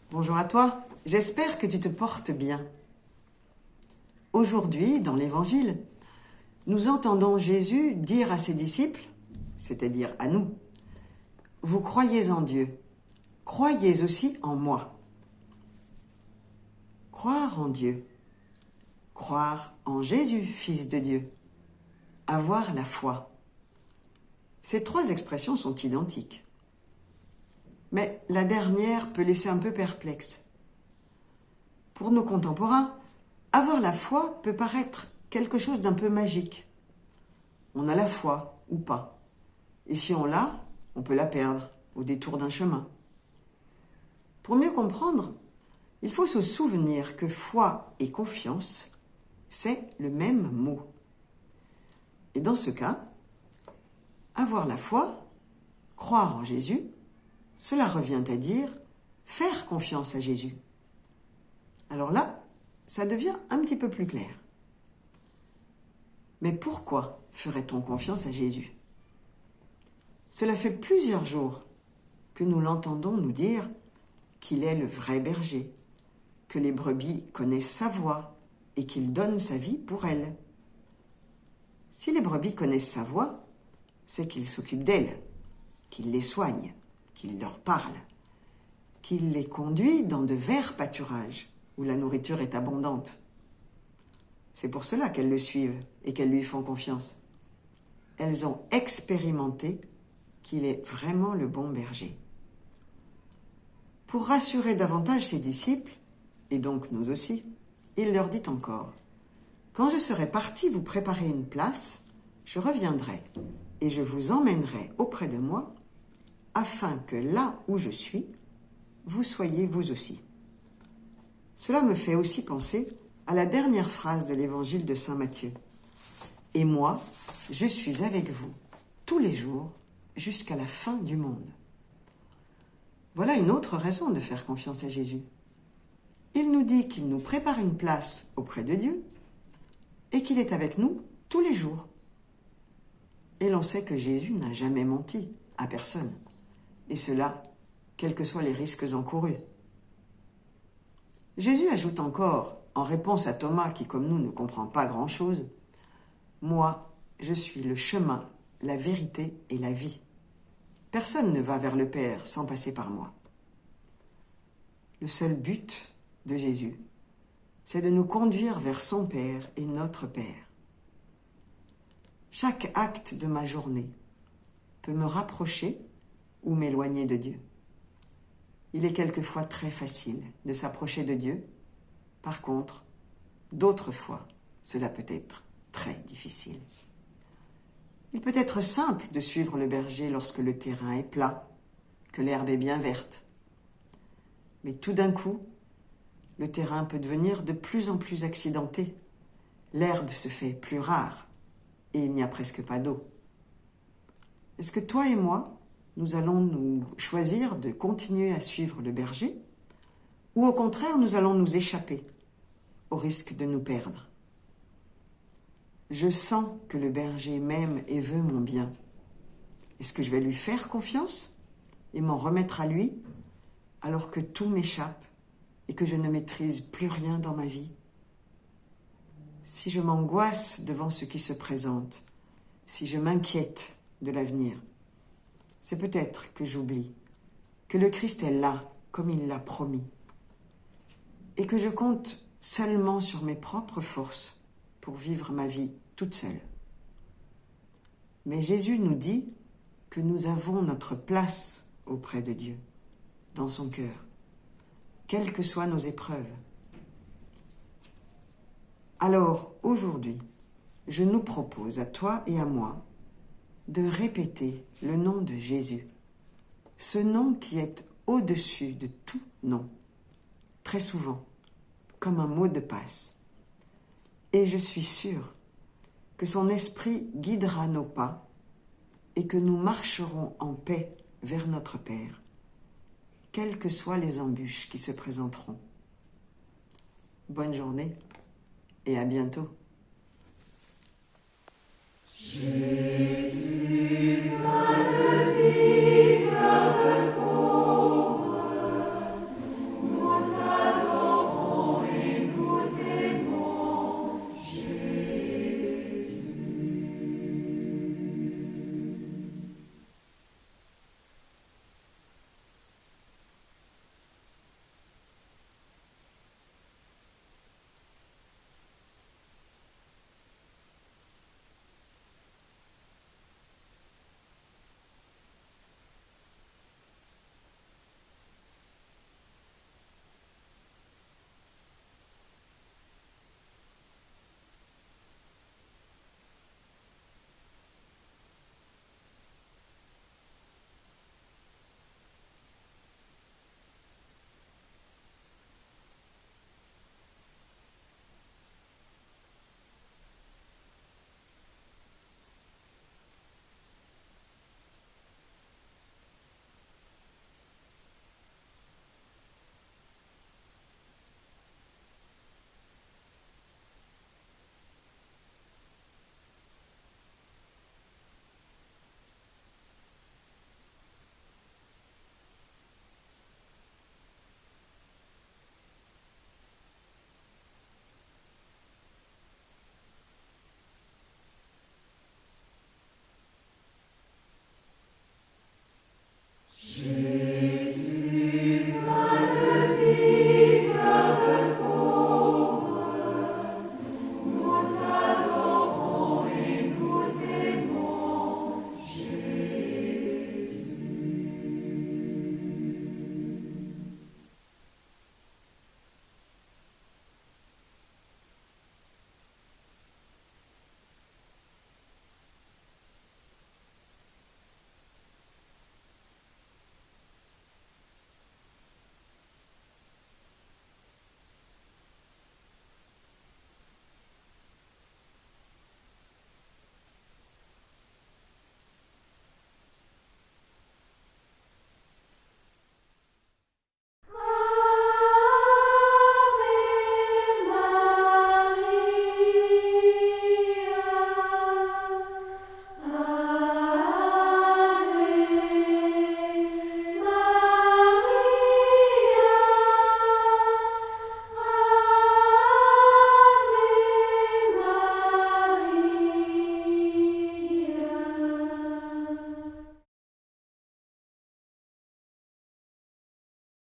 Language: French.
Bonjour à toi, j'espère que tu te portes bien. Aujourd'hui, dans l'Évangile, nous entendons Jésus dire à ses disciples, c'est-à-dire à nous, « Vous croyez en Dieu, croyez aussi en moi. » Croire en Dieu, croire en Jésus, Fils de Dieu, avoir la foi. Ces trois expressions sont identiques. Mais la dernière peut laisser un peu perplexe. Pour nos contemporains, avoir la foi peut paraître quelque chose d'un peu magique. On a la foi ou pas. Et si on l'a, on peut la perdre au détour d'un chemin. Pour mieux comprendre, il faut se souvenir que foi et confiance, c'est le même mot. Et dans ce cas, avoir la foi, croire en Jésus, cela revient à dire faire confiance à Jésus. Alors là, ça devient un petit peu plus clair. Mais pourquoi ferait-on confiance à Jésus? Cela fait plusieurs jours que nous l'entendons nous dire qu'il est le vrai berger, que les brebis connaissent sa voix et qu'il donne sa vie pour elles. Si les brebis connaissent sa voix, c'est qu'il s'occupe d'elles, qu'il les soigne, qu'il leur parle, qu'il les conduit dans de verts pâturages où la nourriture est abondante. C'est pour cela qu'elles le suivent et qu'elles lui font confiance. Elles ont expérimenté qu'il est vraiment le bon berger. Pour rassurer davantage ses disciples, et donc nous aussi, il leur dit encore « Quand je serai parti vous préparer une place, je reviendrai et je vous emmènerai auprès de moi, afin que là où je suis, vous soyez vous aussi. » Cela me fait aussi penser à la dernière phrase de l'évangile de saint Matthieu. « Et moi, je suis avec vous tous les jours jusqu'à la fin du monde. » Voilà une autre raison de faire confiance à Jésus. Il nous dit qu'il nous prépare une place auprès de Dieu et qu'il est avec nous tous les jours. Et l'on sait que Jésus n'a jamais menti à personne, et cela, quels que soient les risques encourus. Jésus ajoute encore, en réponse à Thomas qui, comme nous, ne comprend pas grand-chose, « Moi, je suis le chemin, la vérité et la vie. Personne ne va vers le Père sans passer par moi. » Le seul but de Jésus, c'est de nous conduire vers son Père et notre Père. Chaque acte de ma journée peut me rapprocher ou m'éloigner de Dieu. Il est quelquefois très facile de s'approcher de Dieu. Par contre, d'autres fois, cela peut être très difficile. Il peut être simple de suivre le berger lorsque le terrain est plat, que l'herbe est bien verte. Mais tout d'un coup, le terrain peut devenir de plus en plus accidenté. L'herbe se fait plus rare et il n'y a presque pas d'eau. Est-ce que toi et moi, nous allons nous choisir de continuer à suivre le berger ou au contraire, nous allons nous échapper au risque de nous perdre? Je sens que le berger m'aime et veut mon bien. Est-ce que je vais lui faire confiance et m'en remettre à lui alors que tout m'échappe et que je ne maîtrise plus rien dans ma vie? Si je m'angoisse devant ce qui se présente, si je m'inquiète de l'avenir, c'est peut-être que j'oublie que le Christ est là comme il l'a promis et que je compte seulement sur mes propres forces pour vivre ma vie toute seule. Mais Jésus nous dit que nous avons notre place auprès de Dieu, dans son cœur, quelles que soient nos épreuves. Alors, aujourd'hui, je nous propose à toi et à moi de répéter le nom de Jésus, ce nom qui est au-dessus de tout nom, très souvent, comme un mot de passe. Et je suis sûre que son esprit guidera nos pas et que nous marcherons en paix vers notre Père, quelles que soient les embûches qui se présenteront. Bonne journée et à bientôt. Jésus,